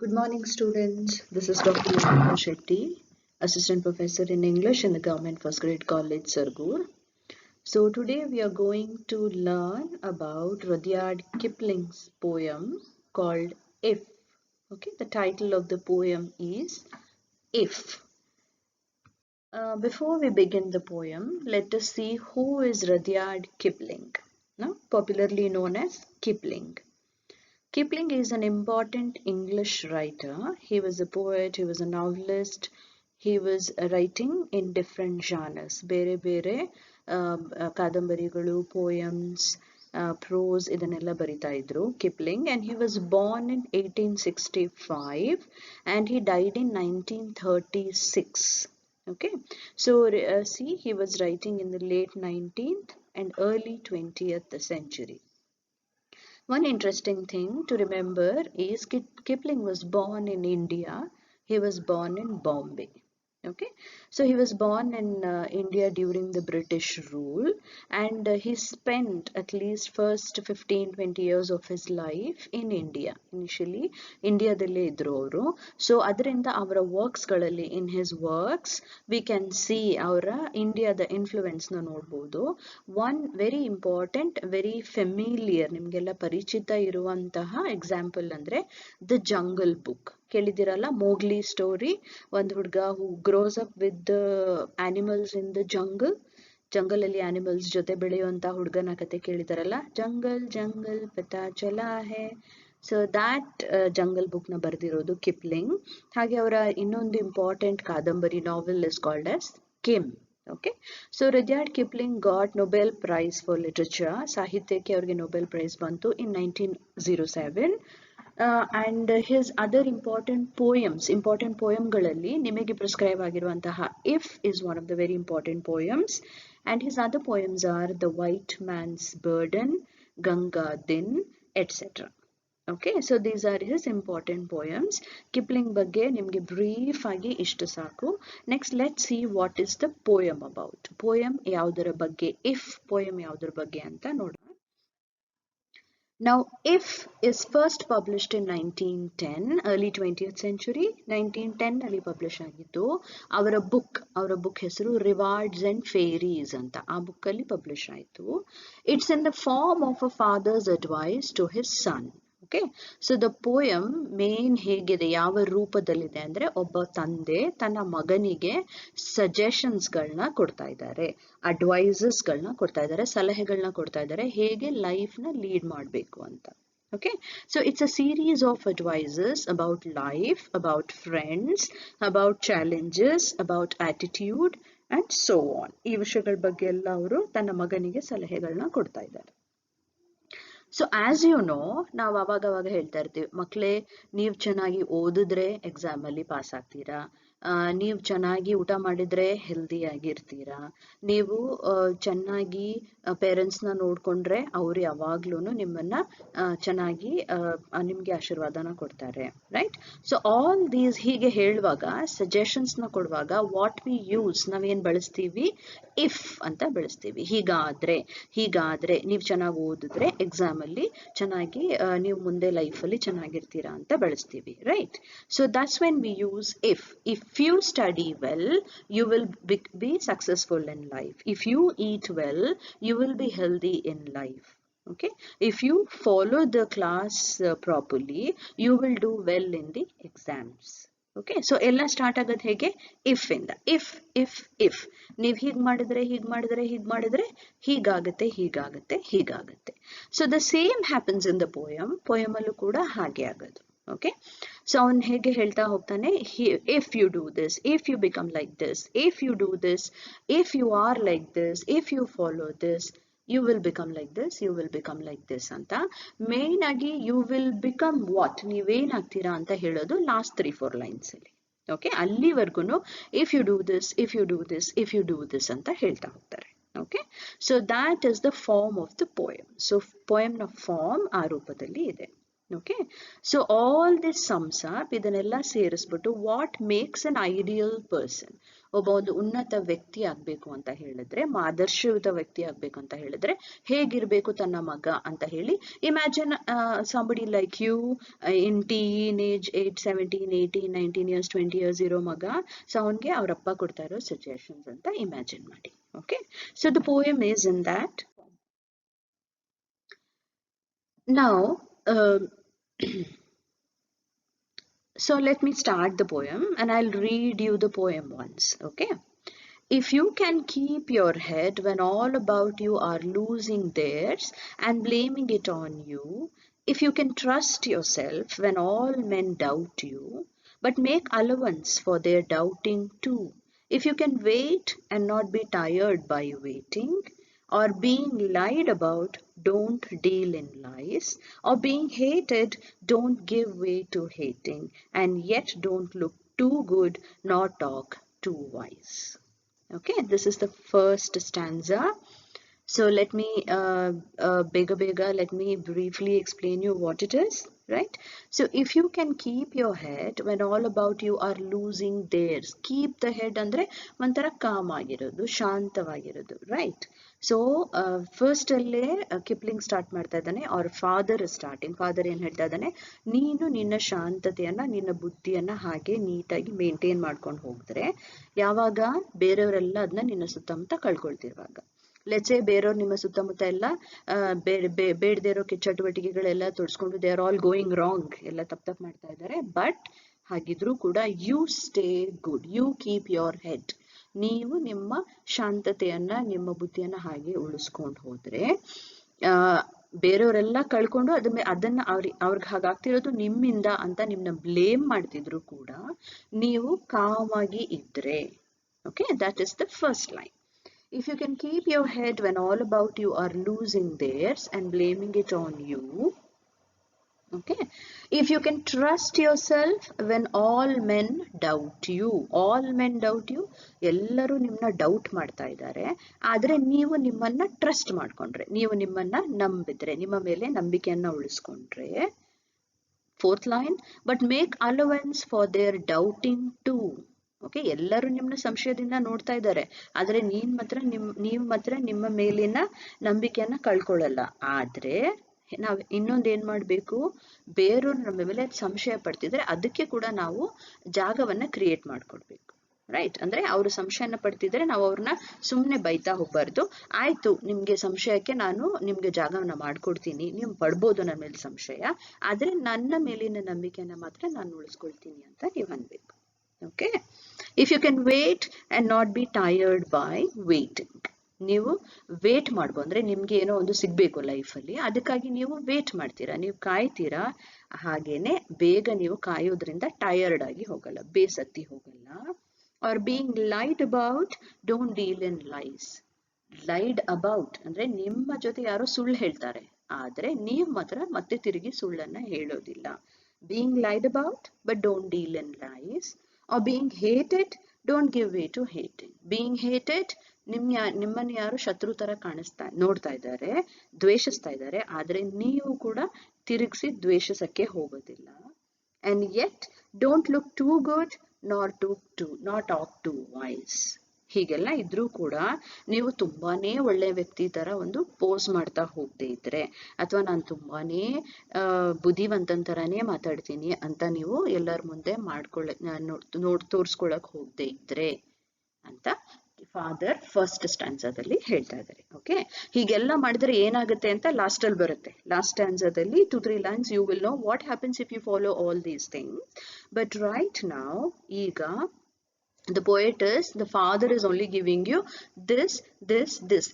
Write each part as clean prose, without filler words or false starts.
Good morning, students. This is Dr. Yogitha Shetty, Assistant Professor in English in the Government First Grade College, Sargur. So today we are going to learn about Rudyard Kipling's poem called If. Okay, the title of the poem is If. Before we begin the poem, let us see who is Rudyard Kipling, popularly known as Kipling. Kipling is an important English writer. He was a poet, he was a novelist, he was writing in different genres. ಬೇರೆ ಬೇರೆ ಕಾದಂಬರಿಗಳು, poems, prose ಇದನ್ನೆಲ್ಲ ಬರಿತಾ ಇದ್ರು Kipling, and he was born in 1865 and he died in 1936. Okay, so see, he was writing in the late 19th and early 20th century. One interesting thing to remember is Kipling was born in India. He was born in Bombay. Okay, so he was born in India during the British rule, and he spent at least first 15-20 years of his life in India. Initially, Indiadalli idru avaru. So adrinda avara works galali, in his works we can see avara India the influence na nodabodu. One very important, very familiar, nimಗೆಲ್ಲ ಪರಿಚಿತ ಇರುವಂತಹ example ಅಂದ್ರೆ the jungle book. ಕೇಳಿದಿರಲ್ಲ, Mowgli story. ಒಂದು ಹುಡುಗ who grows up with animals in the jungle ಅಲ್ಲಿ animals ಜೊತೆ ಬೆಳೆಯುವಂತ ಹುಡುಗನ ಕತೆ ಕೇಳಿದಾರಲ್ಲ, ಜಂಗಲ್ ಜಂಗಲ್ ಪತಾ ಚಲಾ ಹೇ. ಸೊ ದ್ಯಾಟ್ ಜಂಗಲ್ ಬುಕ್ ನ ಬರೆದಿರೋದು ಕಿಪ್ಲಿಂಗ್. ಹಾಗೆ ಅವರ ಇನ್ನೊಂದು ಇಂಪಾರ್ಟೆಂಟ್ ಕಾದಂಬರಿ novel is called as Kim. Okay, so Rudyard Kipling got Nobel Prize for Literature. ಸಾಹಿತ್ಯಕ್ಕೆ ಅವರಿಗೆ Nobel Prize ಬಂತು in 1907. And his other important poemಗಳಲ್ಲಿ ನಿಮಗೆ ಪ್ರಿಸ್ಕ್ರೈಬ್ ಆಗಿರುವಂತಹ If is one of the very important poems, and his other poems are The White Man's Burden, Ganga Din, etc. Okay, so these are his important poems. Kipling ಬಗ್ಗೆ ನಿಮಗೆ brief ಆಗಿ ಇಷ್ಟು ಸಾಕು. Next, let's see what is the poem about. Poem ಯಾವುದರ ಬಗ್ಗೆ, If poem ಯಾವುದರ ಬಗ್ಗೆ ಅಂತ ನೋಡೋಣ. Now, If is first published in 1910, early 20th century. 1910 ಅಲ್ಲಿ ಪಬ್ಲಿಷ್ ಆಗಿತ್ತು. ಅವರ ಬುಕ್ ಹೆಸರು ರಿವಾರ್ಡ್ಸ್ ಅಂಡ್ ಫೇರೀಸ್ ಅಂತ. ಆ ಬುಕ್ ಅಲ್ಲಿ ಪಬ್ಲಿಷ್ ಆಯಿತು. It's in the form of a father's advice to his son. Okay, so the poem main ಹೇಗಿದೆ, ಯಾವ ರೂಪದಲ್ಲಿದೆ ಅಂದ್ರೆ, ಒಬ್ಬ ತಂದೆ ತನ್ನ ಮಗನಿಗೆ ಸಜೆಷನ್ಸ್ಗಳನ್ನ ಕೊಡ್ತಾ ಇದ್ದಾರೆ, ಅಡ್ವೈಸಸ್ಗಳನ್ನ ಕೊಡ್ತಾ ಇದ್ದಾರೆ, ಸಲಹೆಗಳನ್ನ ಕೊಡ್ತಾ ಇದ್ದಾರೆ, ಹೇಗೆ ಲೈಫ್ನ ಲೀಡ್ ಮಾಡಬೇಕು ಅಂತ. Okay, so it's a series of advices about life, about friends, about challenges, about attitude and so on. ಈ ವಿಷಯಗಳ ಬಗ್ಗೆ ಎಲ್ಲ ಅವರು ತನ್ನ ಮಗನಿಗೆ ಸಲಹೆಗಳನ್ನ ಕೊಡ್ತಾ ಇದ್ದಾರೆ. ಸೊ ಆಸ್ ಯು ನೋ, ನಾವು ಅವಾಗ ಹೇಳ್ತಾ ಇರ್ತೀವಿ, ಮಕ್ಕಳೇ ನೀವು ಚೆನ್ನಾಗಿ ಓದಿದ್ರೆ ಎಕ್ಸಾಮ್ ಅಲ್ಲಿ ಪಾಸ್ ಆಗ್ತೀರಾ, ನೀವು ಚೆನ್ನಾಗಿ ಊಟ ಮಾಡಿದ್ರೆ ಹೆಲ್ದಿ ಆಗಿರ್ತೀರಾ, ನೀವು ಚೆನ್ನಾಗಿ ಪೇರೆಂಟ್ಸ್ನ ನೋಡ್ಕೊಂಡ್ರೆ ಅವ್ರು ಯಾವಾಗ್ಲೂ ನಿಮ್ಮನ್ನ ಚೆನ್ನಾಗಿ ನಿಮ್ಗೆ ಆಶೀರ್ವಾದನ ಕೊಡ್ತಾರೆ, ರೈಟ್? ಸೊ ಆಲ್ ದೀಸ್ ಹೀಗೆ ಹೇಳುವಾಗ, ಸಜೆಷನ್ಸ್ನ ಕೊಡುವಾಗ ವಾಟ್ ವಿ ಯೂಸ್, ನಾವೇನ್ ಬಳಸ್ತೀವಿ, ಇಫ್ ಅಂತ ಬಳಸ್ತೀವಿ. ಹೀಗಾದ್ರೆ ನೀವು ಚೆನ್ನಾಗಿ ಓದಿದ್ರೆ ಎಕ್ಸಾಮ್ ಅಲ್ಲಿ ಚೆನ್ನಾಗಿ ನೀವು ಮುಂದೆ ಲೈಫಲ್ಲಿ ಚೆನ್ನಾಗಿರ್ತೀರಾ ಅಂತ ಬಳಸ್ತೀವಿ, right? So that's when we use if. If you study well, you will be successful in life. If you eat well, you will be healthy in life. Okay, if you follow the class properly, you will do well in the exams. Okay, so ಎಲ್ಲ start ಆಗೋದು ಹೇಗೆ, if ಇಂದ. If ನೀವು ಹೀಗೆ ಮಾಡಿದ್ರೆ ಹೀಗಾಗುತ್ತೆ. So the same happens in the poem ಅಲ್ಲೂ ಕೂಡ ಹಾಗೆ ಆಗೋದು. Okay, so ಅವನು ಹೇಗೆ ಹೇಳ್ತಾ ಹೋಗ್ತಾನೆ, if you do this, if you become like this, if you do this, if you are like this, if you follow this, you will become like this, you will become like this ಅಂತ. Main ಆಗಿ you will become what, ನೀವೇನಾಗ್ತೀರಾ ಅಂತ ಹೇಳೋದು last 3-4 lines ಅಲ್ಲಿ. Okay, ಅಲ್ಲಿವರೆಗೂ if you do this, if you do this, if you do this ಅಂತ ಹೇಳ್ತಾ ಹೋಗ್ತಾರೆ. Okay, so that is the form of the poem. So poem ನ form ಆ ರೂಪದಲ್ಲಿ ಇದೆ. Okay, so all this sums up, ಇದನ್ನೆಲ್ಲ ಸೇರಿಸ್ಬಿಟ್ಟು, what makes an ideal person, ಒಬ್ಬ ಒಂದು ಉನ್ನತ ವ್ಯಕ್ತಿ ಆಗ್ಬೇಕು ಅಂತ ಹೇಳಿದ್ರೆ, ಆದರ್ಶಯುತ ವ್ಯಕ್ತಿ ಆಗ್ಬೇಕು ಅಂತ ಹೇಳಿದ್ರೆ ಹೇಗಿರ್ಬೇಕು ತನ್ನ ಮಗ ಅಂತ ಹೇಳಿ, imagine somebody like you in teenage age 17 18 19 years 20 years ಇರೋ ಮಗ, ಸೊ ಅವನ್ಗೆ ಅವ್ರಪ್ಪ ಕೊಡ್ತಾ ಇರೋ ಸಜೆಷನ್ಸ್ ಅಂತ ಇಮ್ಯಾಜಿನ್ ಮಾಡಿ. Okay, so the poem is in that. Now so let me start the poem and I'll read you the poem once. Okay, if you can keep your head when all about you are losing theirs and blaming it on you, if you can trust yourself when all men doubt you, but make allowance for their doubting too, if you can wait and not be tired by waiting, or being lied about, don't deal in lies, or being hated, don't give way to hating, and yet don't look too good nor talk too wise. Okay, this is the first stanza. So let me let me briefly explain you what it is, right? So if you can keep your head when all about you are losing theirs, keep the head andre ಒಂಥರ com ಆಗಿರೋದು, ಶಾಂತವಾಗಿರೋದು, right? So first ಅಲ್ಲೇ Kipling start ಮಾಡ್ತಾ ಇದ್ದಾನೆ, ಅವ್ರ father ಏನ್ ಹೇಳ್ತಾ ಇದ್ದಾನೆ, ನೀನು ನಿನ್ನ ಶಾಂತತೆಯನ್ನ ನಿನ್ನ ಬುದ್ಧಿಯನ್ನ ಹಾಗೆ ನೀಟಾಗಿ ಮೇಂಟೈನ್ ಮಾಡ್ಕೊಂಡು ಹೋಗಿದ್ರೆ, ಯಾವಾಗ ಬೇರೆಯವರೆಲ್ಲ ಅದನ್ನ ನಿನ್ನ ಸುತ್ತಮುತ್ತ ಕಳ್ಕೊಳ್ತಿರುವಾಗ, ಲೆಟ್ಸೆ ಬೇರೆಯವ್ರು ನಿಮ್ಮ ಸುತ್ತಮುತ್ತ ಎಲ್ಲ ಬೇಡದೇ ಇರೋ ಚಟುವಟಿಕೆಗಳೆಲ್ಲ ತೋರಿಸ್ಕೊಂಡು they are all going wrong, ಎಲ್ಲ ತಪ್ಪು ಮಾಡ್ತಾ ಇದ್ದಾರೆ, ಬಟ್ ಹಾಗಿದ್ರೂ ಕೂಡ you stay good, you keep your head, ನೀವು ನಿಮ್ಮ ಶಾಂತತೆಯನ್ನ ನಿಮ್ಮ ಬುದ್ಧಿಯನ್ನ ಹಾಗೆ ಉಳಿಸ್ಕೊಂಡು ಹೋದ್ರೆ, ಬೇರೆಯವರೆಲ್ಲ ಕಳ್ಕೊಂಡು ಅದನ್ನ ಅವ್ರಿಗೆ ಹಾಗಾಗ್ತಿರೋದು ನಿಮ್ಮಿಂದ ಅಂತ ನಿಮ್ನ ಬ್ಲೇಮ್ ಮಾಡ್ತಿದ್ರು ಕೂಡ ನೀವು ಕಾಮಾಗಿ ಇದ್ರೆ, okay, that is the first line. If you can keep your head when all about you are losing theirs and blaming it on you, okay, if you can trust yourself when all men doubt you, all men doubt you, ಎಲ್ಲರೂ ನಿಮ್ಮನ್ನ doubt ಮಾಡ್ತಾ ಇದ್ದಾರೆ, ಆದ್ರೆ ನೀವು ನಿಮ್ಮನ್ನ trust ಮಾಡ್ಕೊಂಡ್ರೆ, ನೀವು ನಿಮ್ಮನ್ನ ನಂಬಿದ್ರೆ, ನಿಮ್ಮ ಮೇಲೆ ನಂಬಿಕೆಯನ್ನ ಉಳಿಸ್ಕೊಂಡ್ರೆ, fourth line, but make allowance for their doubting too. Okay, ಎಲ್ಲರೂ ನಿಮ್ಮನ್ನ ಸಂಶಯದಿಂದ ನೋಡ್ತಾ ಇದ್ದಾರೆ, ಆದ್ರೆ ನೀವು ಮಾತ್ರ ನಿಮ್ಮ ಮೇಲಿನ ನಂಬಿಕೆಯನ್ನ ಕಳ್ಕೊಳ್ಳಲ್ಲ. ಆದ್ರೆ ನಾವ್ ಇನ್ನೊಂದ್ ಏನ್ ಮಾಡ್ಬೇಕು, ಬೇರೆಯವ್ರು ನಮ್ಮ ಮೇಲೆ ಸಂಶಯ ಪಡ್ತಿದ್ರೆ ಅದಕ್ಕೆ ಕೂಡ ನಾವು ಜಾಗವನ್ನ ಕ್ರಿಯೇಟ್ ಮಾಡ್ಕೊಡ್ಬೇಕು, ರೈಟ್? ಅಂದ್ರೆ ಅವರು ಸಂಶಯನ ಪಡ್ತಿದ್ರೆ ನಾವು ಅವ್ರನ್ನ ಸುಮ್ನೆ ಬೈತಾ ಹೋಗ್ಬಾರ್ದು, ಆಯ್ತು ನಿಮ್ಗೆ ಸಂಶಯಕ್ಕೆ ನಾನು ನಿಮ್ಗೆ ಜಾಗವನ್ನ ಮಾಡ್ಕೊಡ್ತೀನಿ, ನೀವು ಪಡ್ಬೋದು ನನ್ನ ಮೇಲೆ ಸಂಶಯ, ಆದ್ರೆ ನನ್ನ ಮೇಲಿನ ನಂಬಿಕೆಯನ್ನ ಮಾತ್ರ ನಾನು ಉಳಿಸ್ಕೊಳ್ತೀನಿ ಅಂತ ನೀವು ಅನ್ಬೇಕು. Okay, if you can wait and not be tired by waiting, ನೀವು ವೇಟ್ ಮಾಡ್ಬೋದು, ಅಂದ್ರೆ ನಿಮ್ಗೆ ಏನೋ ಒಂದು ಸಿಗ್ಬೇಕು ಲೈಫಲ್ಲಿ, ಅದಕ್ಕಾಗಿ ನೀವು ವೇಟ್ ಮಾಡ್ತೀರಾ, ನೀವು ಕಾಯ್ತೀರಾ, ಹಾಗೇನೆ ಬೇಗ ನೀವು ಕಾಯೋದ್ರಿಂದ ಟಯರ್ಡ್ ಆಗಿ ಹೋಗಲ್ಲ, ಬೇಸತ್ತಿ ಹೋಗಲ್ಲ. or being lied about, don't deal in lies. lied about ಅಂದ್ರೆ ನಿಮ್ಮ ಜೊತೆ ಯಾರೋ ಸುಳ್ಳು ಹೇಳ್ತಾರೆ, ಆದ್ರೆ ನೀವು ಮಾತ್ರ ಮತ್ತೆ ತಿರುಗಿ ಸುಳ್ಳನ್ನ ಹೇಳೋದಿಲ್ಲ. being lied about but don't deal in lies, or being hated, don't give way to hating. being hated, ನಿಮ್ಮನ್ನ ಯಾರು ಶತ್ರು ತರ ನೋಡ್ತಾ ಇದ್ದಾರೆ, ದ್ವೇಷಿಸ್ತಾ ಇದ್ದಾರೆ, ಆದ್ರೆ ನೀವು ಕೂಡ ತಿರುಗಿಸಿ ದ್ವೇಷಿಸಕ್ಕೆ ಹೋಗೋದಿಲ್ಲ. and yet don't look too good nor talk too wise. ಹೀಗೆಲ್ಲ ಇದ್ರೂ ಕೂಡ ನೀವು ತುಂಬಾನೇ ಒಳ್ಳೆ ವ್ಯಕ್ತಿ ತರ ಒಂದು ಪೋಸ್ ಮಾಡ್ತಾ ಹೋಗದೆ ಇದ್ರೆ, ಅಥವಾ ನಾನು ತುಂಬಾನೇ ಬುದ್ಧಿವಂತನ ತರಾನೇ ಮಾತಾಡ್ತೀನಿ ಅಂತ ನೀವು ಎಲ್ಲರ ಮುಂದೆ ತೋರ್ಸ್ಕೊಳಕ್ ಹೋಗದೆ ಇದ್ರೆ ಅಂತ ಫಾದರ್ ಫಸ್ಟ್ ಸ್ಟ್ಯಾನ್ಸಾದಲ್ಲಿ ಹೇಳ್ತಾ ಇದ್ದಾರೆ. ಓಕೆ, ಹೀಗೆಲ್ಲ ಮಾಡಿದ್ರೆ ಏನಾಗುತ್ತೆ ಅಂತ ಲಾಸ್ಟ್ ಅಲ್ಲಿ ಬರುತ್ತೆ. ಲಾಸ್ಟ್ ಸ್ಟ್ಯಾನ್ಸಾದಲ್ಲಿ 2-3 lines you will know what happens if you follow all these things. But right now, ಈಗ the poet is, the father is only giving you this.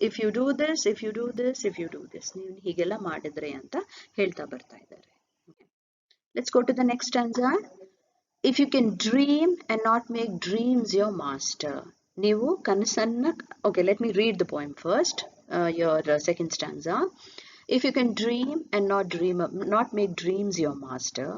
If you do this, if you do this, if you do this, ನೀವು ಹೀಗೆಲ್ಲ ಮಾಡಿದ್ರೆ ಅಂತ ಹೇಳ್ತಾ ಬರ್ತಾ ಇದ್ದಾರೆ. Let's go to the next stanza. If you can dream and not make dreams your master. ನೀವು ಕನಸನ್ನ, okay, let me read the poem first, your second stanza. If you can dream and not make dreams your master,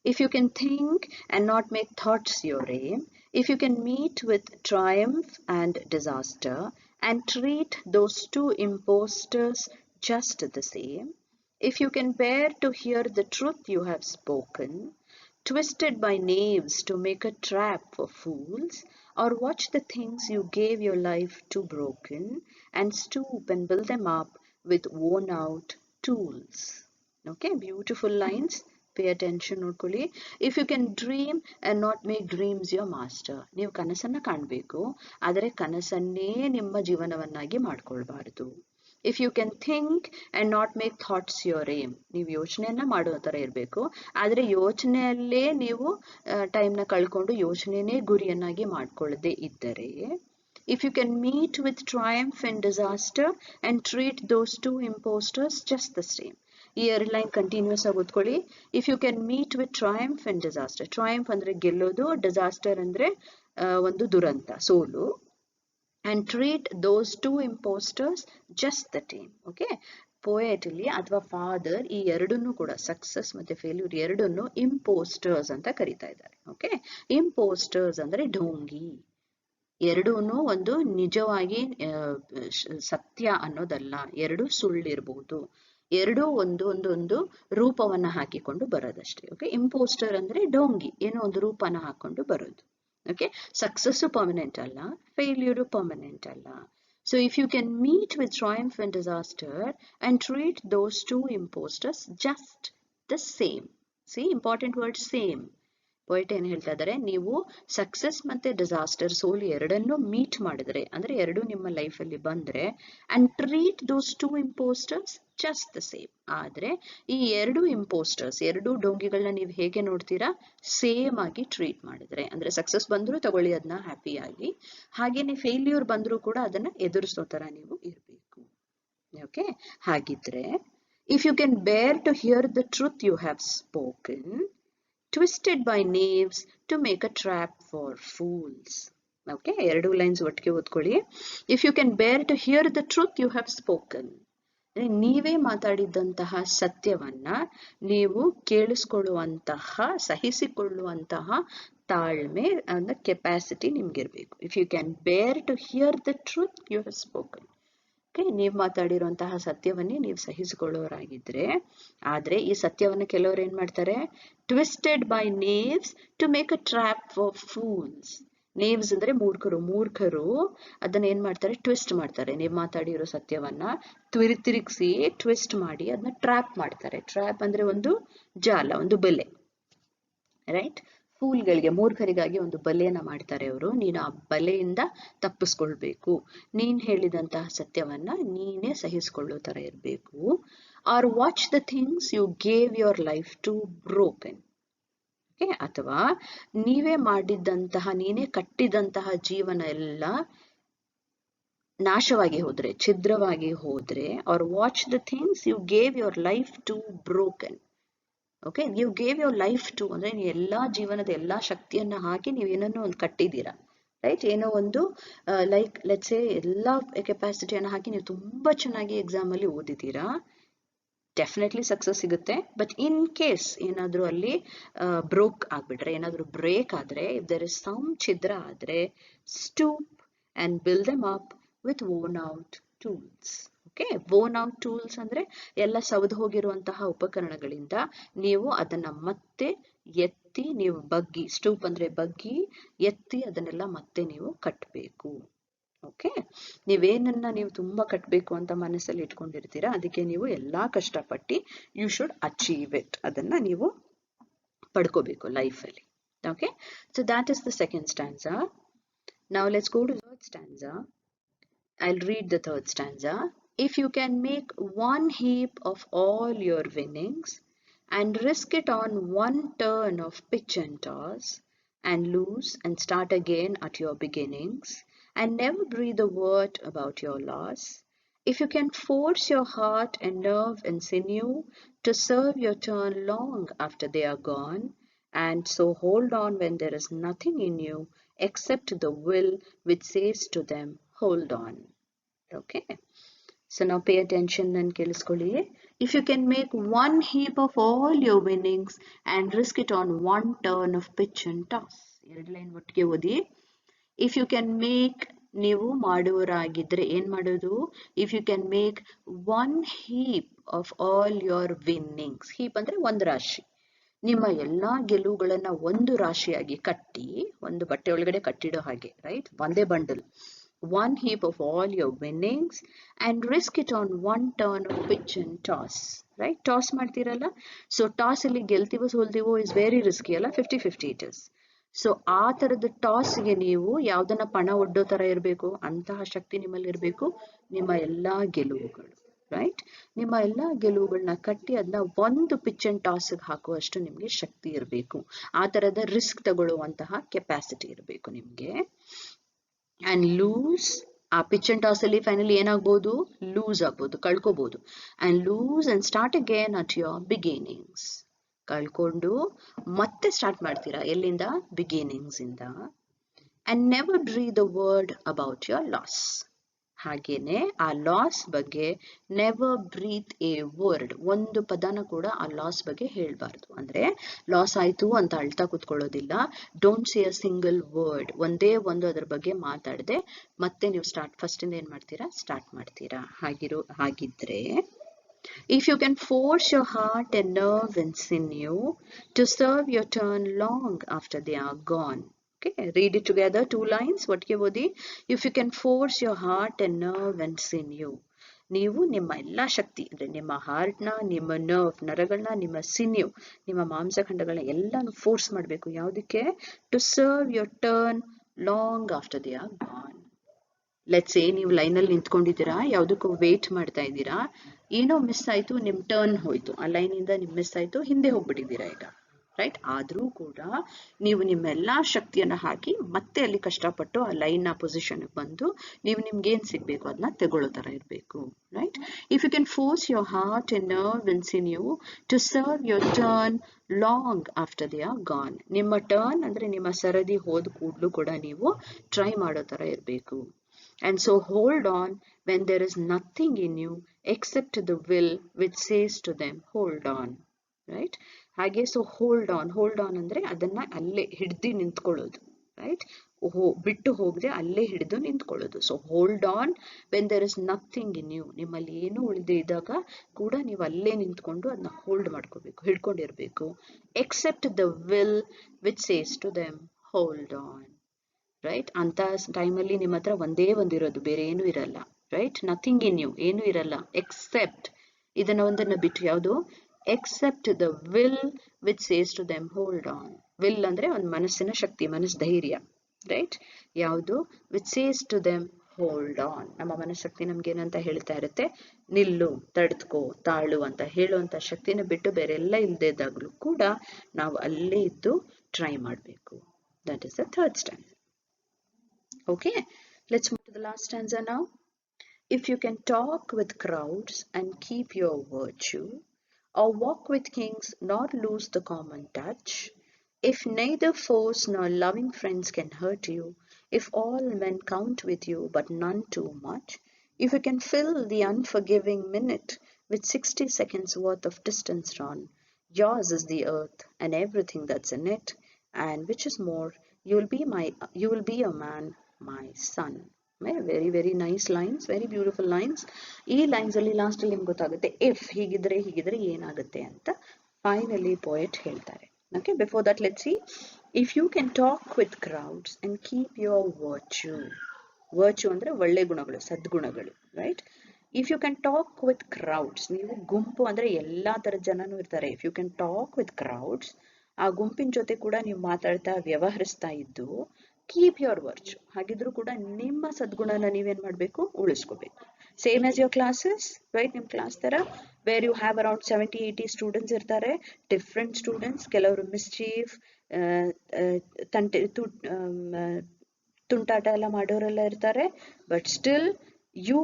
if you can think and not make thoughts your aim, if you can meet with triumph and disaster and treat those two impostors just the same, if you can bear to hear the truth you have spoken, twisted by knaves to make a trap for fools, or watch the things you gave your life to broken and stoop and build them up with worn out tools. Okay, beautiful lines. Pay attention ನೋಡ್ಕೊಳ್ಳಿ. If you can dream and not make dreams your master. ನೀವು ಕನಸನ್ನ ಕಾಣಬೇಕು, ಆದರೆ ಕನಸನ್ನೇ ನಿಮ್ಮ ಜೀವನವನ್ನಾಗಿ ಮಾಡ್ಕೊಳ್ಬಾರ್ದು. If you can think and not make thoughts your aim. ನೀವು ಯೋಚನೆಯನ್ನ ಮಾಡೋ ತರ ಇರಬೇಕು, ಆದರೆ ಯೋಚನೆಯಲ್ಲೇ ನೀವು ಟೈಮ್ನ ಕಳ್ಕೊಂಡು ಯೋಚನೆನೇ ಗುರಿಯನ್ನಾಗಿ ಮಾಡ್ಕೊಳ್ಳದೆ ಇದ್ದರೆ. If you can meet with triumph and disaster and treat those two imposters just the same. ಈ ಎರಡು ಲೈನ್ ಕಂಟಿನ್ಯೂಸ್ ಆಗಿ ಓದ್ಕೊಳ್ಳಿ. If you can meet with triumph and disaster. Triumph ಅಂದ್ರೆ ಗೆಲ್ಲೋದು, ಡಿಸಾಸ್ಟರ್ ಅಂದ್ರೆ ಒಂದು ದುರಂತ, ಸೋಲು. And treat those two impostors just the team. Okay, poet ಇಲ್ಲಿ ಅಥವಾ ಫಾದರ್ ಈ ಎರಡನ್ನೂ ಕೂಡ, ಸಕ್ಸಸ್ ಮತ್ತೆ ಫೇಲ್ಯೂರ್ ಎರಡನ್ನೂ ಇಂಪೋಸ್ಟರ್ಸ್ ಅಂತ ಕರೀತಾ ಇದ್ದಾರೆ. ಓಕೆ, ಇಂಪೋಸ್ಟರ್ಸ್ ಅಂದ್ರೆ ಢೋಂಗಿ. ಎರಡೂ ಒಂದು ನಿಜವಾಗಿ ಸತ್ಯ ಅನ್ನೋದಲ್ಲ, ಎರಡು ಸುಳ್ಳಿರ್ಬಹುದು, ಎರಡೂ ಒಂದು ರೂಪವನ್ನ ಹಾಕಿಕೊಂಡು ಬರೋದಷ್ಟೇ. ಓಕೆ, ಇಂಪೋಸ್ಟರ್ ಅಂದ್ರೆ ಡೋಂಗಿ, ಏನೋ ಒಂದು ರೂಪನ ಹಾಕೊಂಡು ಬರೋದು. ಓಕೆ, ಸಕ್ಸಸ್ಸು ಪರ್ಮನೆಂಟ್ ಅಲ್ಲ, ಫೇಲ್ಯೂರು ಪರ್ಮನೆಂಟ್ ಅಲ್ಲ. So if you can meet with triumph and disaster and treat those two impostors just the same. See, important word same. Poet ಏನ್ ಹೇಳ್ತಾ ಇದ್ದಾರೆ, ನೀವು ಸಕ್ಸಸ್ ಮತ್ತೆ ಡಿಸಾಸ್ಟರ್, ಸೋಲು ಎರಡನ್ನೂ ಮೀಟ್ ಮಾಡಿದ್ರೆ, ಅಂದ್ರೆ ಎರಡು ನಿಮ್ಮ ಲೈಫ್ ಅಲ್ಲಿ ಬಂದ್ರೆ, and treat those two impostors just the same. ಆದ್ರೆ ಈ ಎರಡು ಇಂಪೋಸ್ಟರ್ಸ್, ಎರಡು ಡೋಂಗಿಗಳನ್ನ ನೀವು ಹೇಗೆ ನೋಡ್ತೀರಾ, ಸೇಮ್ ಆಗಿ ಟ್ರೀಟ್ ಮಾಡಿದ್ರೆ, ಅಂದ್ರೆ ಸಕ್ಸಸ್ ಬಂದ್ರು ತಗೊಳ್ಳಿ ಅದನ್ನ ಹ್ಯಾಪಿಯಾಗಿ, ಹಾಗೇನೆ ಫೇಲ್ಯೂರ್ ಬಂದ್ರು ಕೂಡ ಅದನ್ನ ಎದುರಿಸೋ ತರ ನೀವು ಇರಬೇಕು. ಓಕೆ, ಹಾಗಿದ್ರೆ if you can bear to hear the truth you have spoken, twisted by knaves to make a trap for fools. Okay, ಎರಡು ಲೈನ್ಸ್ ಒಟ್ಟಿಗೆ ಓದ್ಕೊಳ್ಳಿ. If you can bear to hear the truth you have spoken. ನೀವೇ ಮಾತಾಡಿದಂತಹ ಸತ್ಯವನ್ನ ನೀವು ಕೇಳಿಸ್ಕೊಳ್ಳುವಂತಹ, ಸಹಿಸಿಕೊಳ್ಳುವಂತಹ ತಾಳ್ಮೆ ಅಂದ್ರೆ capacity ನಿಮ್ಗಿರ್ಬೇಕು. If you can bear to hear the truth you have spoken. Okay, ನೀವು ಮಾತಾಡಿರುವಂತಹ ಸತ್ಯವನ್ನೇ ನೀವು ಸಹಿಸಿಕೊಳ್ಳೋರಾಗಿದ್ರೆ, ಆದ್ರೆ ಈ ಸತ್ಯವನ್ನ ಕೆಲವರು ಏನ್ ಮಾಡ್ತಾರೆ, twisted by knaves to make a trap for fools. Knaves ಅಂದ್ರೆ ಮೂರ್ಖರು ಅದನ್ನ ಏನ್ ಮಾಡ್ತಾರೆ, ಟ್ವಿಸ್ಟ್ ಮಾಡ್ತಾರೆ. ನೀವು ಮಾತಾಡಿರೋ ಸತ್ಯವನ್ನ ತಿರುಗಿಸಿ ಟ್ವಿಸ್ಟ್ ಮಾಡಿ ಅದನ್ನ ಟ್ರ್ಯಾಪ್ ಮಾಡ್ತಾರೆ. ಟ್ರ್ಯಾಪ್ ಅಂದ್ರೆ ಒಂದು ಜಾಲ, ಒಂದು ಬಲೆ, ರೈಟ್. ಫೂಲ್ಗಳಿಗೆ, ಮೂರ್ಖರಿಗಾಗಿ ಒಂದು ಬಲೆಯನ್ನ ಮಾಡ್ತಾರೆ ಅವರು. ನೀನು ಆ ಬಲೆಯಿಂದ ತಪ್ಪಿಸ್ಕೊಳ್ಬೇಕು, ನೀನ್ ಹೇಳಿದಂತಹ ಸತ್ಯವನ್ನ ನೀನೇ ಸಹಿಸಿಕೊಳ್ಳೋ ತರ ಇರಬೇಕು. Or watch the things you gave your life to broken. Okay, ಅಥವಾ ನೀವೇ ಮಾಡಿದ್ದಂತಹ, ನೀನೇ ಕಟ್ಟಿದಂತಹ ಜೀವನ ಎಲ್ಲ ನಾಶವಾಗಿ ಹೋದ್ರೆ, ಛಿದ್ರವಾಗಿ ಹೋದ್ರೆ, or watch the things you gave your life to broken. Okay, you gave your life to ಅಂದ್ರೆ ನೀವು ಎಲ್ಲಾ ಜೀವನದ ಎಲ್ಲಾ ಶಕ್ತಿಯನ್ನ ಹಾಕಿ ನೀವು ಏನನ್ನೋ ಒಂದು ಕಟ್ಟಿದ್ದೀರಾ, ರೈಟ್. ಏನೋ ಒಂದು ಲೈಕ್ ಲೆಟ್ಸ್ ಸೇ ಎಲ್ಲಾ ಕೆಪಾಸಿಟಿಯನ್ನ ಹಾಕಿ ನೀವು ತುಂಬಾ ಚೆನ್ನಾಗಿ ಎಕ್ಸಾಮ್ ಅಲ್ಲಿ ಓದಿದ್ದೀರಾ, ಡೆಫಿನೆಟ್ಲಿ ಸಕ್ಸಸ್ ಸಿಗುತ್ತೆ. ಬಟ್ ಇನ್ ಕೇಸ್ ಏನಾದ್ರೂ ಅಲ್ಲಿ ಬ್ರೋಕ್ ಆಗ್ಬಿಟ್ರೆ, ಏನಾದ್ರೂ ಬ್ರೇಕ್ ಆದ್ರೆ, ಇಫ್ ದೇರ್ ಇಸ್ ಸಮ್ ಛಿದ್ರ ಆದ್ರೆ, stoop and build them up with worn out tools. Okay, worn out tools ಅಂದ್ರೆ ಎಲ್ಲ ಸವದು ಹೋಗಿರುವಂತಹ ಉಪಕರಣಗಳಿಂದ ನೀವು ಅದನ್ನ ಮತ್ತೆ ಎತ್ತಿ, ನೀವು ಬಗ್ಗಿ, ಸ್ಟೂಪ್ ಅಂದ್ರೆ ಬಗ್ಗಿ ಎತ್ತಿ ಅದನ್ನೆಲ್ಲ ಮತ್ತೆ ನೀವು ಕಟ್ಟಬೇಕು. ಓಕೆ, ನೀವೇನನ್ನ ನೀವು ತುಂಬಾ ಕಟ್ಟಬೇಕು ಅಂತ ಮನಸ್ಸಲ್ಲಿ ಇಟ್ಕೊಂಡಿರ್ತೀರಾ, ಅದಕ್ಕೆ ನೀವು ಎಲ್ಲಾ ಕಷ್ಟಪಟ್ಟು ಯು ಶುಡ್ ಅಚೀವ್ ಇಟ್, ಅದನ್ನ ನೀವು ಪಡ್ಕೋಬೇಕು ಲೈಫಲ್ಲಿ. Okay, so that is the second stanza. Now let's go to third stanza. I'll read the third stanza. If you can make one heap of all your winnings and risk it on one turn of pitch and toss, and lose and start again at your beginnings, and never breathe a word about your loss, if you can force your heart and nerve and sinew to serve your turn long after they are gone, and so hold on when there is nothing in you except the will which says to them, hold on. Okay, so now pay attention and ಕೇಳಿಸ್ಕೊಳ್ಳಿ. If you can make one heap of all your winnings and risk it on one turn of pitch and toss. ಎರಡು line ಒಟ್ಟಿಗೆ ಓದಿ. If you can make, ನೀವು ಮಾಡುವರಾಗಿದ್ರೆ ಏನ್ ಮಾಡೋದು, if you can make one heap of all your winnings. heap ಅಂದ್ರೆ ಒಂದು ರಾಶಿ, ನಿಮ್ಮ ಎಲ್ಲಾ ಗೆಲುವುಗಳನ್ನ ಒಂದು ರಾಶಿಯಾಗಿ ಕಟ್ಟಿ, ಒಂದು ಬಟ್ಟೆ ಒಳಗಡೆ ಕಟ್ಟಿಡೋ ಹಾಗೆ, ರೈಟ್, ಒಂದೇ bundle, one heap of all your winnings and risk it on one turn of pitch and toss, right? Toss ಮಾಡ್ತೀರಲ್ಲ, so toss ಅಲ್ಲಿ ಗೆಲ್ತೀವೋ ಸೋಲ್ತೀವೋ is very risky ಅಲ್ಲ, 50-50 it is. ಸೊ ಆ ತರದ ಟಾಸ್ಗೆ ನೀವು ಯಾವ್ದನ್ನ ಪಣ ಒಡ್ಡೋ ತರ ಇರಬೇಕು, ಅಂತಹ ಶಕ್ತಿ ನಿಮ್ಮಲ್ಲಿ ಇರಬೇಕು. ನಿಮ್ಮ ಎಲ್ಲಾ ಗೆಲುವುಗಳು, ರೈಟ್, ನಿಮ್ಮ ಎಲ್ಲಾ ಗೆಲುವುಗಳನ್ನ ಕಟ್ಟಿ ಅದನ್ನ ಒಂದು ಪಿಚ್ ಅಂಡ್ ಟಾಸ್ಗೆ ಹಾಕುವಷ್ಟು ನಿಮ್ಗೆ ಶಕ್ತಿ ಇರಬೇಕು. ಆ ತರದ ರಿಸ್ಕ್ ತಗೊಳ್ಳುವಂತಹ ಕೆಪಾಸಿಟಿ ಇರಬೇಕು ನಿಮ್ಗೆ. ಅಂಡ್ ಲೂಸ್, ಆ ಪಿಚ್ ಅಂಡ್ ಟಾಸ್ ಅಲ್ಲಿ ಫೈನಲಿ ಏನಾಗ್ಬೋದು, ಲೂಸ್ ಆಗ್ಬೋದು, ಕಳ್ಕೋಬಹುದು. And lose and start again at your beginnings. ಕಳ್ಕೊಂಡು ಮತ್ತೆ ಸ್ಟಾರ್ಟ್ ಮಾಡ್ತೀರಾ, ಎಲ್ಲಿಂದ, ಬಿಗಿನಿಂಗ್ಸ್ ಇಂದ. And never breathe a word about your loss. ಹಾಗೇನೆ ಆ ಲಾಸ್ ಬಗ್ಗೆ ನೆವರ್ ಬ್ರೀತ್ ಎ ವರ್ಡ್, ಒಂದು ಪದನ ಕೂಡ ಆ ಲಾಸ್ ಬಗ್ಗೆ ಹೇಳ್ಬಾರ್ದು. ಅಂದ್ರೆ ಲಾಸ್ ಆಯ್ತು ಅಂತ ಅಳ್ತಾ ಕೂತ್ಕೊಳ್ಳೋದಿಲ್ಲ. Don't say a single word, ಒಂದೇ ಒಂದು ಅದ್ರ ಬಗ್ಗೆ ಮಾತಾಡದೆ ಮತ್ತೆ ನೀವು ಫಸ್ಟ್ ಇಂದ ಏನ್ ಮಾಡ್ತೀರಾ, ಸ್ಟಾರ್ಟ್ ಮಾಡ್ತೀರಾ. ಹಾಗಿದ್ರೆ if you can force your heart and nerve and sinew to serve your turn long after they are gone. Okay, read it together, 2 lines. ಒಟ್ಟಿಗೆ ಓದಿ. If you can force your heart and nerve and sinew, ನೀವು ನಿಮ್ಮ ಎಲ್ಲಾ ಶಕ್ತಿ ಅಂದ್ರೆ ನಿಮ್ಮ ಹಾರ್ಟ್ನ, ನಿಮ್ಮ ನರಗಳನ್ನ, ನಿಮ್ಮ ಸಿನ್ಯೂ, ನಿಮ್ಮ ಮಾಂಸಖಂಡಗಳನ್ನ ಎಲ್ಲಾನು ಫೋರ್ಸ್ ಮಾಡಬೇಕು. ಯಾವುದಕ್ಕೆ, to serve your turn long after they are gone. Let's say ನೀವು ಲೈನಲ್ಲಿ ನಿಂತ್ಕೊಂಡಿದ್ದೀರಾ, ಯಾವುದಕ್ಕೂ ವೇಟ್ ಮಾಡ್ತಾ ಇದ್ದೀರಾ, ಏನೋ ಮಿಸ್ ಆಯ್ತು, ನಿಮ್ ಟರ್ನ್ ಹೋಯ್ತು, ಆ ಲೈನಿಂದ ನಿಮ್ ಮಿಸ್ ಆಯ್ತು, ಹಿಂದೆ ಹೋಗ್ಬಿಟ್ಟಿದ್ದೀರಾ ಈಗ, ರೈಟ್. ಆದ್ರೂ ಕೂಡ ನೀವು ನಿಮ್ಮೆಲ್ಲಾ ಶಕ್ತಿಯನ್ನ ಹಾಕಿ ಮತ್ತೆ ಅಲ್ಲಿ ಕಷ್ಟಪಟ್ಟು ಆ ಲೈನ್ ನ ಪೊಸಿಷನ್ ಬಂದು ನೀವು ನಿಮ್ಗೇನ್ ಸಿಗ್ಬೇಕು ಅದನ್ನ ತಗೊಳ್ಳೋ ತರ ಇರ್ಬೇಕು, right. If you can force your heart and nerve and sinew to serve your turn long after they are gone. ನಿಮ್ಮ ಟರ್ನ್ ಅಂದ್ರೆ ನಿಮ್ಮ ಸರದಿ ಹೋದ ಕೂಡ್ಲು ಕೂಡ ನೀವು ಟ್ರೈ ಮಾಡೋ ತರ ಇರ್ಬೇಕು. And so hold on when there is nothing in you except the will which says to them, hold on, right? ಹಾಗೆ ಸೊ hold on ಅಂದ್ರೆ ಅದನ್ನ ಅಲ್ಲೇ ಹಿಡ್ದು ನಿಂತ್ಕೊಳ್ಳೋದು, ರೈಟ್. ಬಿಟ್ಟು ಹೋಗದೆ ಅಲ್ಲೇ ಹಿಡಿದು ನಿಂತ್ಕೊಳ್ಳೋದು. So hold on when there is nothing in you, ನಿಮ್ಮಲ್ಲಿ ಏನು ಉಳಿದೇ ಇದ್ದಾಗ ಕೂಡ ನೀವು ಅಲ್ಲೇ ನಿಂತ್ಕೊಂಡು ಅದನ್ನ ಹೋಲ್ಡ್ ಮಾಡ್ಕೋಬೇಕು, ಹಿಡ್ಕೊಂಡಿರ್ಬೇಕು. Except the will which says to them, hold on, right. ಅಂತ ಟೈಮಲ್ಲಿ ನಿಮ್ಮ ಹತ್ರ ಒಂದೇ ಒಂದಿರೋದು, ಬೇರೆ ಏನು ಇರಲ್ಲ, ರೈಟ್. ನಥಿಂಗ್ ಇನ್ ಯು, ಏನು ಇರಲ್ಲ ಎಕ್ಸೆಪ್ಟ್ ಇದನ್ನ ಒಂದನ್ನ ಬಿಟ್ಟು. ಯಾವುದು, except the will which says to them hold on. Will ಅಂದ್ರೆ ಒಂದು ಮನಸ್ಸಿನ ಶಕ್ತಿ, ಧೈರ್ಯ, ರೈಟ್. ಯಾವುದು, which says to them hold on. ನಮ್ಮ ಮನಶಕ್ತಿ ನಮ್ಗೆ ಏನಂತ ಹೇಳ್ತಾ ಇರುತ್ತೆ, ನಿಲ್ಲು, ತಡೆದ್ಕೋ, ತಾಳು ಅಂತ ಹೇಳುವಂತ ಶಕ್ತಿನ ಬಿಟ್ಟು ಬೇರೆ ಎಲ್ಲ ಇಲ್ಲದೆ ಇದ್ದಾಗಲೂ ಕೂಡ ನಾವು ಅಲ್ಲೇ ಇದ್ದು ಟ್ರೈ ಮಾಡಬೇಕು. That is the third standard. Okay, let's move to the last stanza now. If you can talk with crowds and keep your virtue, or walk with kings nor lose the common touch, if neither foes nor loving friends can hurt you, if all men count with you but none too much, if you can fill the unforgiving minute with 60 seconds worth of distance run, yours is the earth and everything that's in it, and which is more, you will be a man, my son. Very very nice lines, very beautiful lines. ಈ lines ಅಲ್ಲಿ last ಅಲ್ಲಿ ನಿಮ್ಗೆ ಗೊತ್ತಾಗುತ್ತೆ if ಹೀಗಿದ್ರೆ ಏನಾಗುತ್ತೆ ಅಂತ finally poet ಹೇಳ್ತಾರೆ. Okay, before that let's see. If you can talk with crowds and keep your virtue ಅಂದ್ರೆ ಒಳ್ಳೆ ಗುಣಗಳು, ಸದ್ಗುಣಗಳು, right. If you can talk with crowds, ನೀವು ಗುಂಪು ಅಂದ್ರೆ ಎಲ್ಲಾ ತರದ ಜನನೂ ಇರ್ತಾರೆ. If you can talk with crowds, ಆ ಗುಂಪಿನ ಜೊತೆ ಕೂಡ ನೀವು ಮಾತಾಡ್ತಾ ವ್ಯವಹರಿಸ್ತಾ ಇದ್ದು, ಕೀಪ್ ಯೋರ್ ವರ್ಚ್ಯೂ, ಹಾಗಿದ್ರು ಕೂಡ ನಿಮ್ಮ ಸದ್ಗುಣನ ನೀವೇನ್ ಮಾಡ್ಬೇಕು, ಉಳಿಸ್ಕೋಬೇಕು. Same as your classes, right. ನಿಮ್ ಕ್ಲಾಸ್ ತರ where you have around 70-80 students ಇರ್ತಾರೆ, ಡಿಫ್ರೆಂಟ್ ಸ್ಟೂಡೆಂಟ್ಸ್. ಕೆಲವರು ಮಿಸ್ಚೀಫ್, ತುಂಟಾಟ ಎಲ್ಲ ಮಾಡೋರೆಲ್ಲ ಇರ್ತಾರೆ. But still you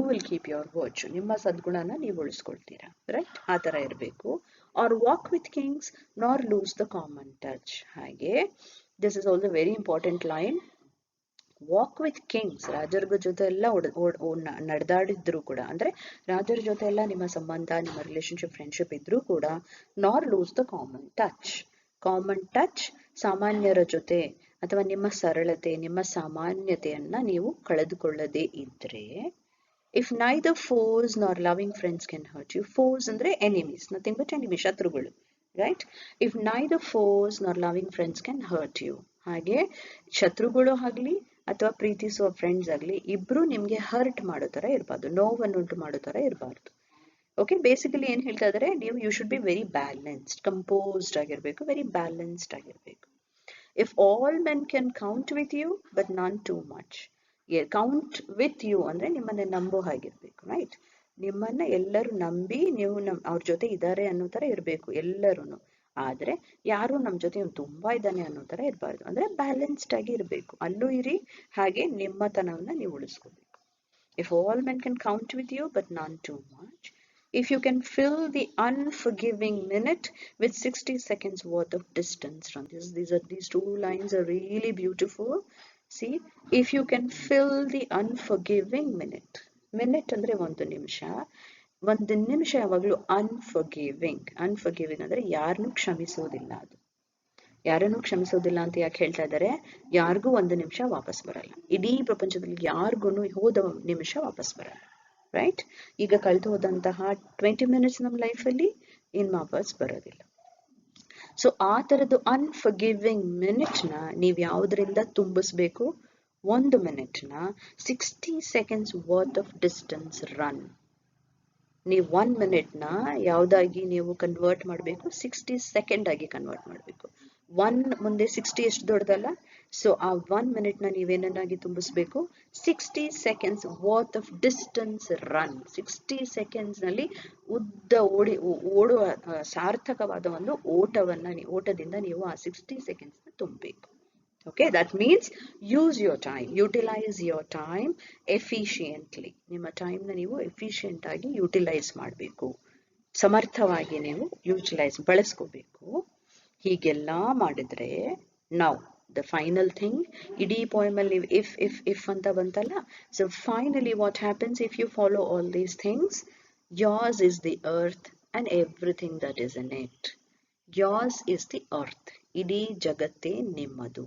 will keep your virtue, ನಿಮ್ಮ ಸದ್ಗುಣನ ನೀವು ಉಳಿಸ್ಕೊಳ್ತೀರಾ, ರೈಟ್. ಆ ತರ ಇರಬೇಕು. Or walk with kings nor lose the common touch. ಹಾಗೆ this is also very important line. Walk with kings, ರಾಜರ ಜೊತೆ ಎಲ್ಲ ನಡೆದಾಡಿದ್ರು ಕೂಡ, ಅಂದ್ರೆ ರಾಜರ ಜೊತೆ ಎಲ್ಲ ನಿಮ್ಮ ಸಂಬಂಧ, ನಿಮ್ಮ ರಿಲೇಶನ್ಶಿಪ್, ಫ್ರೆಂಡ್ಶಿಪ್ ಇದ್ರೂ ಕೂಡ, ನಾರ್ ಲೂಸ್ ದ ಕಾಮನ್ ಟಚ್, ಸಾಮಾನ್ಯರ ಜೊತೆ ಅಥವಾ ನಿಮ್ಮ ಸರಳತೆ, ನಿಮ್ಮ ಸಾಮಾನ್ಯತೆಯನ್ನ ನೀವು ಕಳೆದುಕೊಳ್ಳದೆ ಇದ್ರೆ, if neither foes nor loving friends can hurt you. Foes ಅಂದ್ರೆ ಎನಿಮೀಸ್, ನಥಿಂಗ್ ಬಟ್ ಎನಿಮಿ, ಶತ್ರುಗಳು, right? If neither foes nor loving friends can hurt you, ಹಾಗೆ ಶತ್ರುಗಳು ಆಗಲಿ ಅಥವಾ ಪ್ರೀತಿಸುವ ಫ್ರೆಂಡ್ಸ್ ಆಗಲಿ ಇಬ್ರು ನಿಮ್ಗೆ ಹರ್ಟ್ ಮಾಡೋ ತರ ಇರಬಾರ್ದು, ನೋವನ್ನುಂಟು ಮಾಡೋ ತರ ಇರಬಾರ್ದು. ಓಕೆ, ಬೇಸಿಕಲಿ ಏನ್ ಹೇಳ್ತಾ ಇದಾರೆ, ನೀವು you should be very balanced, composed ಆಗಿರ್ಬೇಕು, ವೆರಿ ಬ್ಯಾಲೆನ್ಸ್ಡ್ ಆಗಿರ್ಬೇಕು. If all men can count with you but none too much. Count with you ಅಂದ್ರೆ ನಿಮ್ಮನ್ನ ನಂಬೋ ಹಾಗಿರ್ಬೇಕು, ರೈಟ್? ನಿಮ್ಮನ್ನ ಎಲ್ಲರೂ ನಂಬಿ ನೀವು ಅವ್ರ ಜೊತೆ ಇದ್ದಾರೆ ಅನ್ನೋ ತರ ಇರ್ಬೇಕು ಎಲ್ಲರೂ. ಆದ್ರೆ ಯಾರು ನಮ್ ಜೊತೆ ತುಂಬಾ ಇದ್ದಾನೆ ಅನ್ನೋ ತರ ಇರಬಾರ್ದು. ಅಂದ್ರೆ ಬ್ಯಾಲೆನ್ಸ್ಡ್ ಆಗಿ ಇರ್ಬೇಕು, ಅಲ್ಲೂ ಇರಿ ಹಾಗೆ ನಿಮ್ಮತನವನ್ನ ನೀವು ಉಳಿಸ್ಕೋಬೇಕು. If all men can count with you but none too much. If you can fill the unforgiving minute with 60 seconds worth of distance from this. These two lines are really beautiful. See, if you can fill the unforgiving minute. Minute andre ಒಂದು ನಿಮಿಷ ಯಾವಾಗಲೂ ಅನ್ಫರ್ಗಿವಿಂಗ್ ಅಂದ್ರೆ ಯಾರನ್ನೂ ಕ್ಷಮಿಸೋದಿಲ್ಲ. ಅದು ಯಾರನ್ನೂ ಕ್ಷಮಿಸೋದಿಲ್ಲ ಅಂತ ಯಾಕೆ ಹೇಳ್ತಾ ಇದ್ದಾರೆ? ಯಾರಿಗೂ ಒಂದು ನಿಮಿಷ ವಾಪಸ್ ಬರಲ್ಲ. ಇಡೀ ಪ್ರಪಂಚದಲ್ಲಿ ಯಾರಿಗೂ ಹೋದ ನಿಮಿಷ ವಾಪಸ್ ಬರಲ್ಲ, ರೈಟ್? ಈಗ ಕಳೆದು ಹೋದಂತಹ 20 ಮಿನಿಟ್ಸ್ ನಮ್ಮ ಲೈಫಲ್ಲಿ ಇನ್ ವಾಪಸ್ ಬರೋದಿಲ್ಲ. ಸೊ ಆ ತರದ್ದು ಅನ್ಫರ್ಗಿವಿಂಗ್ ಮಿನಿಟ್ನ ನೀವು ಯಾವುದರಿಂದ ತುಂಬಿಸ್ಬೇಕು? 1 ಮಿನಿಟ್ನ 60 seconds worth of distance run. ನೀವು 1 ಮಿನಿಟ್ನ ಯಾವ್ದಾಗಿ ನೀವು ಕನ್ವರ್ಟ್ ಮಾಡಬೇಕು? 60 ಸೆಕೆಂಡ್ ಆಗಿ ಕನ್ವರ್ಟ್ ಮಾಡಬೇಕು. 1 ಮುಂದೆ 60 ಎಷ್ಟು ದೊಡ್ಡದಲ್ಲ? ಸೊ ಆ 1 ಮಿನಿಟ್ನ ನೀವೇನಾಗಿ ತುಂಬಿಸ್ಬೇಕು? 60 seconds worth of distance run. 60 seconds ನಲ್ಲಿ ಉದ್ದ ಓಡುವ ಸಾರ್ಥಕವಾದ ಒಂದು ಓಟದಿಂದ ನೀವು ಆ 60 ಸೆಕೆಂಡ್ಸ್ ನ ತುಂಬಬೇಕು. Okay, that means use your time, utilize your time efficiently. ನಿಮ್ಮ ಟೈಮ್ ನ ನೀವು ಎಫಿಷಿಯಂಟ್ ಆಗಿ ಯುಟಿಲೈಸ್ ಮಾಡಬೇಕು, ಸಮರ್ಥವಾಗಿ ನೀವು ಬಳಸ್ಕೋಬೇಕು. ಹೀಗೆಲ್ಲ ಮಾಡಿದ್ರೆ ನಾವು the final thing, ಇಡೀ poem ಅಲ್ಲಿ if ಅಂತ ಬಂತಲ್ಲ, so finally what happens if you follow all these things? Yours is the earth and everything that is in it. Yours is the earth, ಇಡೀ ಜಗತ್ತೇ ನಿಮ್ಮದು.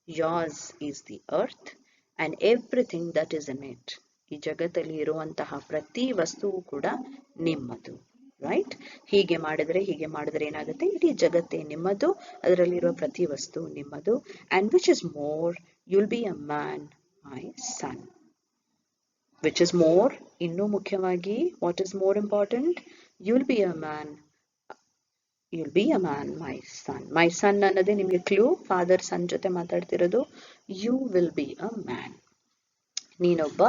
Yours is the earth and everything that is in it. ಈ ಜಗತ್ತಲ್ಲಿ ಇರುವಂತಹ ಪ್ರತಿ ವಸ್ತುವು ಕೂಡ ನಿಮ್ಮದು, ರೈಟ್? ಹೀಗೆ ಮಾಡಿದ್ರೆ ಏನಾಗುತ್ತೆ? ಇಡೀ ಜಗತ್ತೇ ನಿಮ್ಮದು, ಅದರಲ್ಲಿರುವ ಪ್ರತಿ ವಸ್ತು ನಿಮ್ಮದು. And which is more, you'll be a man, my son. Which is more, ಇನ್ನೂ ಮುಖ್ಯವಾಗಿ, what is more important? You'll be a man, my son. My son ಅನ್ನೋದೇ ನಿಮಗೆ ಕ್ಲೂ. ಫಾದರ್ ಸನ್ ಜೊತೆ ಮಾತಾಡ್ತಿರೋದು. You will be a man. ನೀನೊಬ್ಬ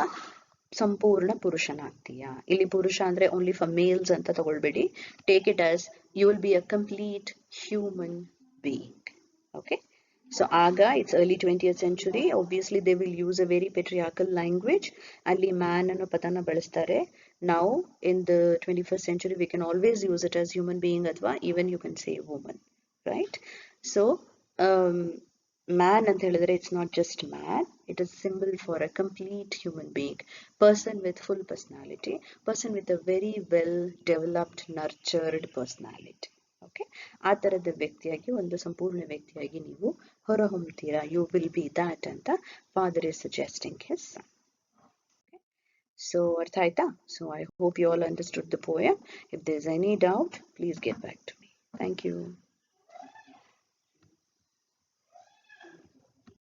ಸಂಪೂರ್ಣ ಪುರುಷನಾಗ್ತೀಯ. ಇಲ್ಲಿ ಪುರುಷ ಅಂದ್ರೆ ಓನ್ಲಿ ಫಾರ್ ಮೇಲ್ಸ್ ಅಂತ ತಗೊಳ್ಬೇಡಿ. Take it as you will be a complete human being. Okay, so ಆಗ it's early 20th century. Obviously they will use a very patriarchal language. ಅಲ್ಲಿ man ಅನ್ನೋ ಪದನ ಬಳಸ್ತಾರೆ. Now in the 21st century we can always use it as human being ಅಥವಾ even you can say woman, right? So man ಅಂತ ಹೇಳಿದ್ರೆ it's not just man, it is symbol for a complete human being, person with full personality, person with a very well developed nurtured personality. Okay, ಆ ತರದ ವ್ಯಕ್ತಿಯಾಗಿ, ಒಂದು ಸಂಪೂರ್ಣ ವ್ಯಕ್ತಿಯಾಗಿ ನೀವು ಹೊರಹೊಮ್ಮತೀರಾ. ಯು ವಿಲ್ ಬಿ ದ್ಯಾಟ್ ಅಂತ father is suggesting his son. So ಅರ್ಥ ಆಯ್ತಾ? So I hope you all understood the poem. If there is any doubt, please get back to me. Thank you.